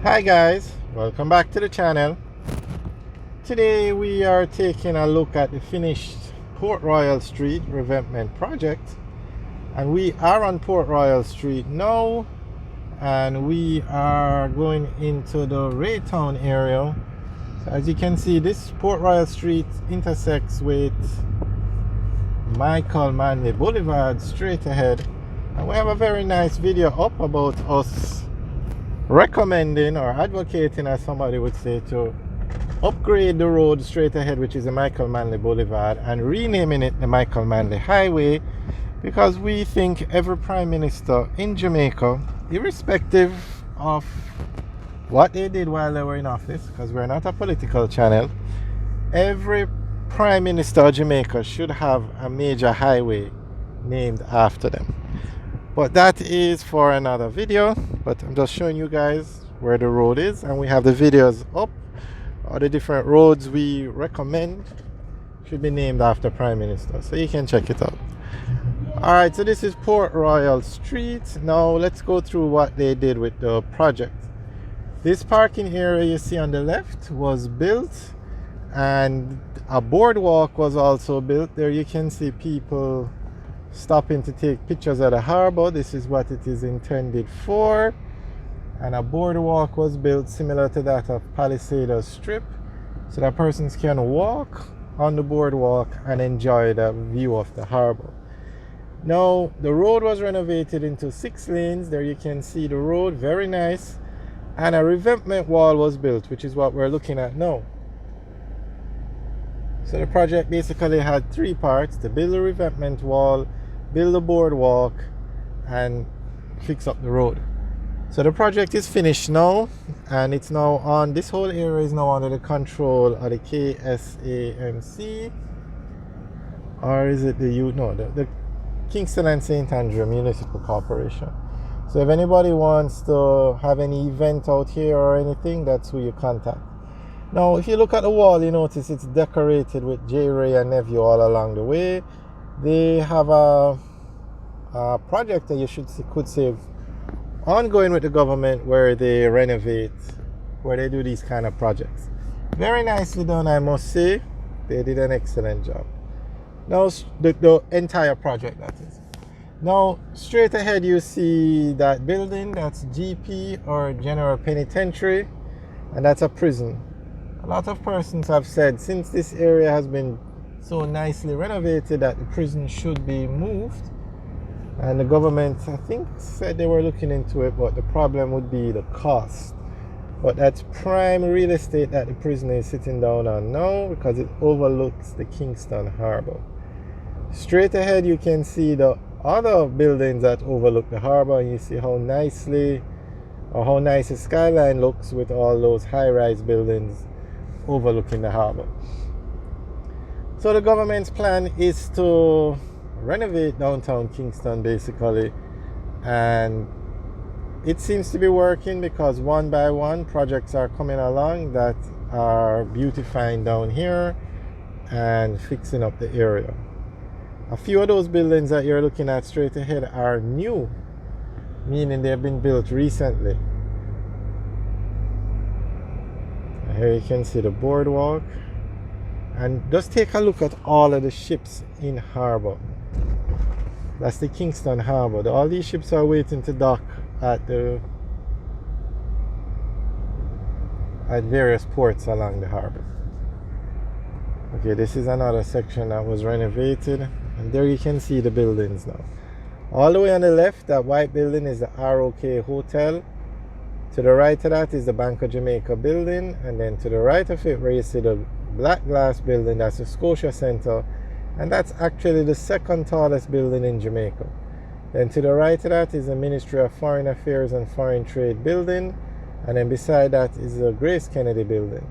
Hi guys, welcome back to the channel. Today we are taking a look at the finished Port Royal Street Revetment project, and we are on Port Royal Street now, and we are going into the Raytown area. So as you can see, this Port Royal Street intersects with Michael Manley Boulevard straight ahead, and we have a very nice video up about us recommending or advocating, as somebody would say, to upgrade the road straight ahead, which is the Michael Manley Boulevard, and renaming it the Michael Manley Highway, because we think every prime minister in Jamaica, irrespective of what they did while they were in office, because we're not a political channel, every prime minister of Jamaica should have a major highway named after them. But that is for another video. But I'm just showing you guys where the road is, and we have the videos up, all the different roads we recommend should be named after prime minister, so you can check it out. Alright, so this is Port Royal Street. Now let's go through what they did with the project. This parking area you see on the left was built, and a boardwalk was also built. There you can see people stopping to take pictures of the harbor. This is what it is intended for. And a boardwalk was built similar to that of Palisades Strip, so that persons can walk on the boardwalk and enjoy the view of the harbor. Now the road was renovated into 6 lanes. There you can see the road, very nice. And a revetment wall was built, which is what we're looking at now. So the project basically had 3 parts: to build a revetment wall, build a boardwalk, and fix up the road. So the project is finished now, and it's now on, this whole area is now under the control of the KSAMC, or is it the Kingston and St. Andrew Municipal Corporation. So if anybody wants to have any event out here or anything, that's who you contact. Now if you look at the wall, you notice it's decorated with J. Ray and nephew all along the way. They have a project that you could say ongoing with the government, where they renovate, where they do these kind of projects. Very nicely done, I must say. They did an excellent job. Now the entire project, that is. Now straight ahead you see that building, that's GP, or General Penitentiary, and that's a prison. A lot of persons have said, since this area has been so nicely renovated, that the prison should be moved. And the government, I think, said they were looking into it, but the problem would be the cost. But that's prime real estate that the prison is sitting down on now, because it overlooks the Kingston Harbor. Straight ahead you can see the other buildings that overlook the harbor, and you see how nice the skyline looks with all those high-rise buildings overlooking the harbor. So the government's plan is to renovate downtown Kingston basically, and it seems to be working, because one by one projects are coming along that are beautifying down here and fixing up the area. A few of those buildings that you're looking at straight ahead are new, meaning they've been built recently. Here you can see the boardwalk, and just take a look at all of the ships in harbor. That's the Kingston Harbor. All these ships are waiting to dock at various ports along the harbor. Okay, this is another section that was renovated, and there you can see the buildings now. All the way on the left, that white building is the ROK Hotel. To the right of that is the Bank of Jamaica building, and then to the right of it, where you see the black glass building, that's the Scotia Center, and that's actually the second tallest building in Jamaica. Then to the right of that is the Ministry of Foreign Affairs and Foreign Trade building, and then beside that is the Grace Kennedy building.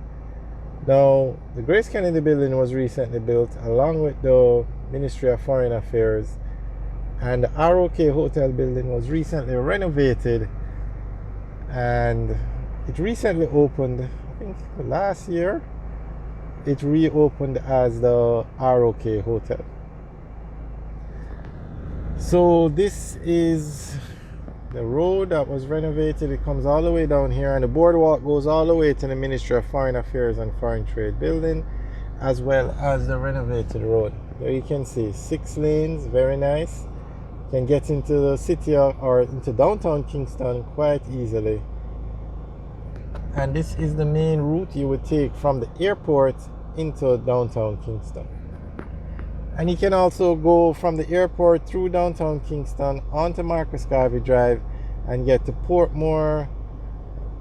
Now the Grace Kennedy building was recently built along with the Ministry of Foreign Affairs, and the ROK Hotel building was recently renovated, and it recently opened, I think last year. It reopened as the ROK Hotel. So this is the road that was renovated, it comes all the way down here, and the boardwalk goes all the way to the Ministry of Foreign Affairs and Foreign Trade building, as well as the renovated road. There you can see 6 lanes, very nice. You can get into the city or into downtown Kingston quite easily. And this is the main route you would take from the airport into downtown Kingston. And you can also go from the airport through downtown Kingston onto Marcus Garvey Drive and get to Portmore.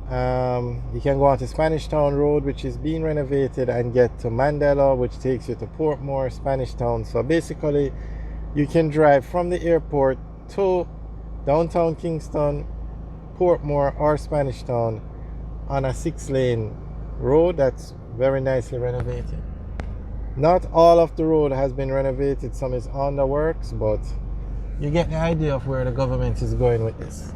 You can go onto Spanish Town Road, which is being renovated, and get to Mandela, which takes you to Portmore, Spanish Town. So basically, you can drive from the airport to downtown Kingston, Portmore, or Spanish Town on a 6-lane road that's very nicely renovated. Not all of the road has been renovated, some is on the works, but you get the idea of where the government is going with this.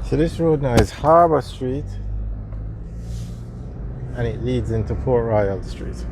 So this road now is Harbour Street, and it leads into Port Royal Street.